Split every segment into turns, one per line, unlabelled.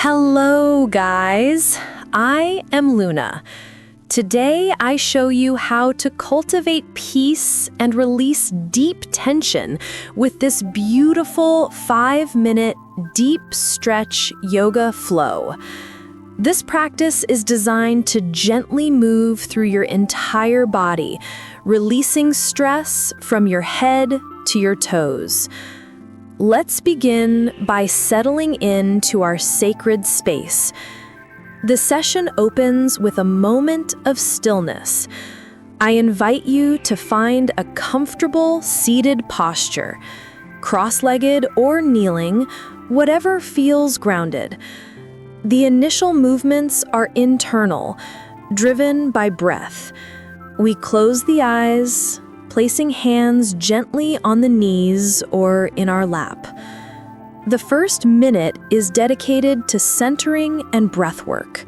Hello, guys. I am Luna. Today, I show you how to cultivate peace and release deep tension with this beautiful 5-minute deep stretch yoga flow. This practice is designed to gently move through your entire body, releasing stress from your head to your toes. Let's begin by settling into our sacred space. The session opens with a moment of stillness. I invite you to find a comfortable seated posture, cross-legged or kneeling, whatever feels grounded. The initial movements are internal, driven by breath. We close the eyes, placing hands gently on the knees or in our lap. The first minute is dedicated to centering and breath work.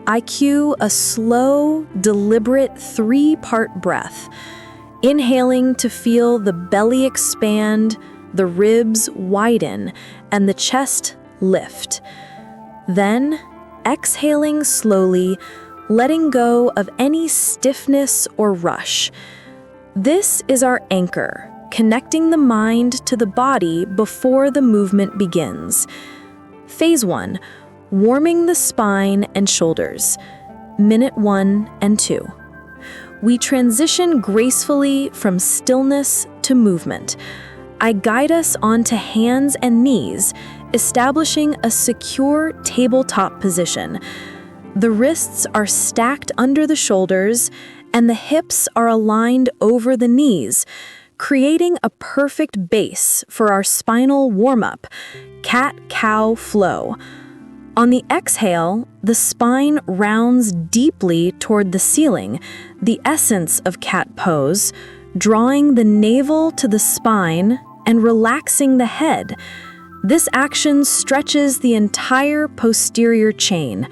I cue a slow, deliberate 3-part breath, inhaling to feel the belly expand, the ribs widen, and the chest lift. Then, exhaling slowly, letting go of any stiffness or rush. This is our anchor, connecting the mind to the body before the movement begins. Phase 1, warming the spine and shoulders, minute 1 and 2. We transition gracefully from stillness to movement. I guide us onto hands and knees, establishing a secure tabletop position. The wrists are stacked under the shoulders, and the hips are aligned over the knees, creating a perfect base for our spinal warm-up, cat-cow flow. On the exhale, the spine rounds deeply toward the ceiling, the essence of cat pose, drawing the navel to the spine and relaxing the head. This action stretches the entire posterior chain.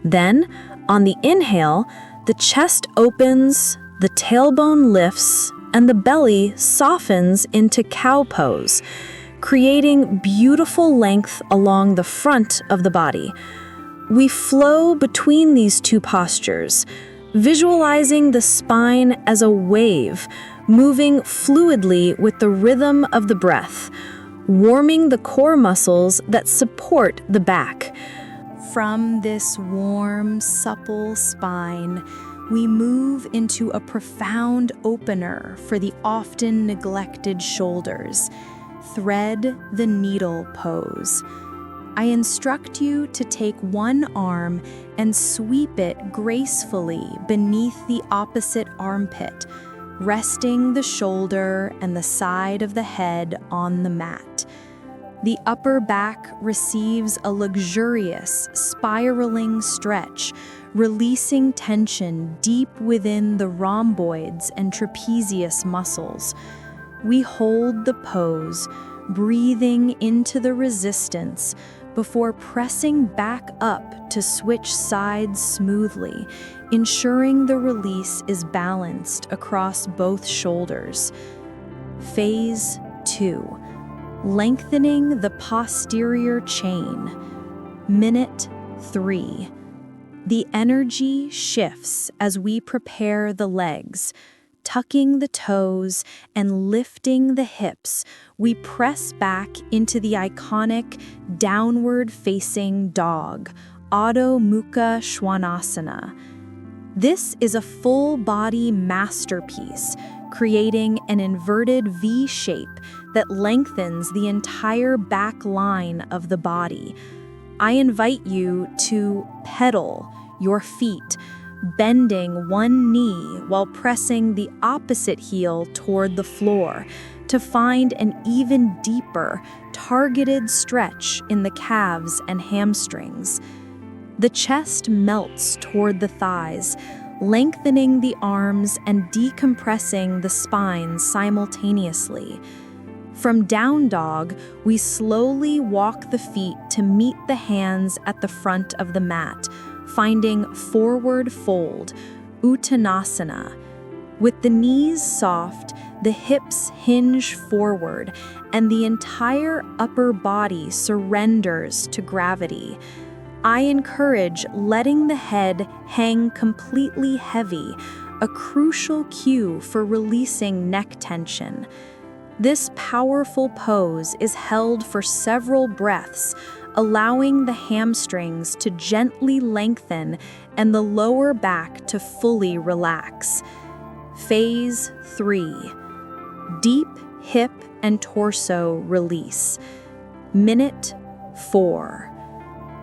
Then, on the inhale, the chest opens, the tailbone lifts, and the belly softens into cow pose, creating beautiful length along the front of the body. We flow between these two postures, visualizing the spine as a wave, moving fluidly with the rhythm of the breath, warming the core muscles that support the back. From this warm, supple spine, we move into a profound opener for the often neglected shoulders. Thread the needle pose. I instruct you to take one arm and sweep it gracefully beneath the opposite armpit, resting the shoulder and the side of the head on the mat. The upper back receives a luxurious, spiraling stretch, releasing tension deep within the rhomboids and trapezius muscles. We hold the pose, breathing into the resistance before pressing back up to switch sides smoothly, ensuring the release is balanced across both shoulders. Phase 2. Lengthening the posterior chain. Minute 3. The energy shifts as we prepare the legs. Tucking the toes and lifting the hips, we press back into the iconic downward-facing dog, Adho Mukha Svanasana. This is a full-body masterpiece, creating an inverted V shape that lengthens the entire back line of the body. I invite you to pedal your feet, bending one knee while pressing the opposite heel toward the floor to find an even deeper, targeted stretch in the calves and hamstrings. The chest melts toward the thighs, lengthening the arms and decompressing the spine simultaneously. From down dog, we slowly walk the feet to meet the hands at the front of the mat, finding forward fold, Uttanasana. With the knees soft, the hips hinge forward, and the entire upper body surrenders to gravity. I encourage letting the head hang completely heavy, a crucial cue for releasing neck tension. This powerful pose is held for several breaths, allowing the hamstrings to gently lengthen and the lower back to fully relax. Phase 3. Deep hip and torso release. Minute 4.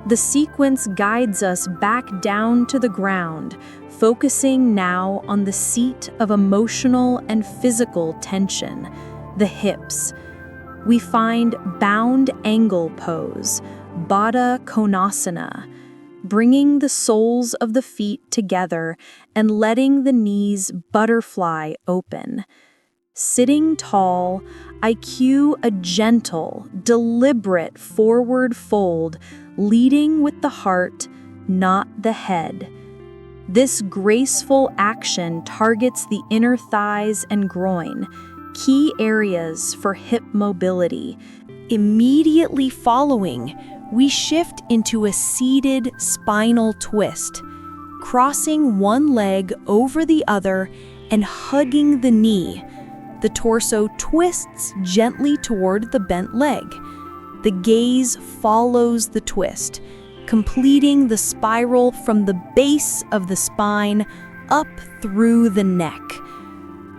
The sequence guides us back down to the ground, focusing now on the seat of emotional and physical tension, the hips. We find bound angle pose, Baddha Konasana, bringing the soles of the feet together and letting the knees butterfly open. Sitting tall, I cue a gentle, deliberate forward fold, leading with the heart, not the head. This graceful action targets the inner thighs and groin, key areas for hip mobility. Immediately following, we shift into a seated spinal twist, crossing one leg over the other and hugging the knee. The torso twists gently toward the bent leg. The gaze follows the twist, completing the spiral from the base of the spine up through the neck.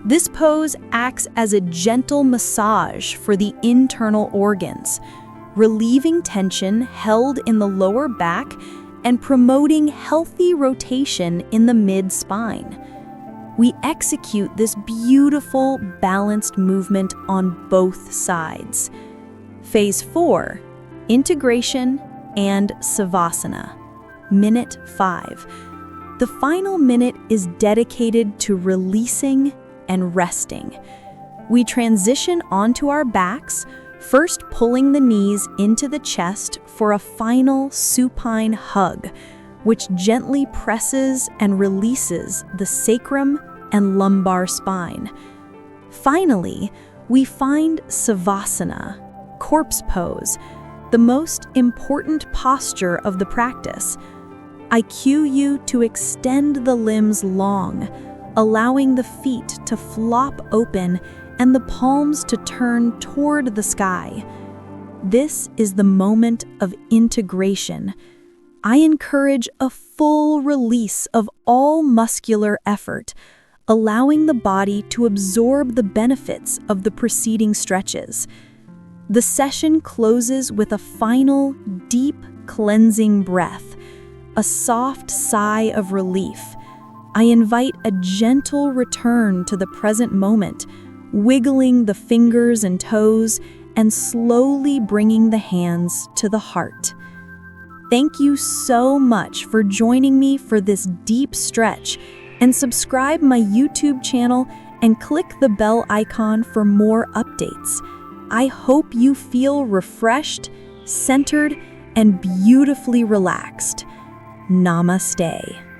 This pose acts as a gentle massage for the internal organs, relieving tension held in the lower back and promoting healthy rotation in the mid-spine. We execute this beautiful, balanced movement on both sides. Phase 4, integration and savasana. Minute 5. The final minute is dedicated to releasing and resting. We transition onto our backs, first pulling the knees into the chest for a final supine hug, which gently presses and releases the sacrum and lumbar spine. Finally, we find savasana, corpse pose, the most important posture of the practice. I cue you to extend the limbs long, allowing the feet to flop open and the palms to turn toward the sky. This is the moment of integration. I encourage a full release of all muscular effort, allowing the body to absorb the benefits of the preceding stretches. The session closes with a final, deep, cleansing breath, a soft sigh of relief. I invite a gentle return to the present moment, wiggling the fingers and toes and slowly bringing the hands to the heart. Thank you so much for joining me for this deep stretch, and subscribe my YouTube channel and click the bell icon for more updates. I hope you feel refreshed, centered, and beautifully relaxed. Namaste.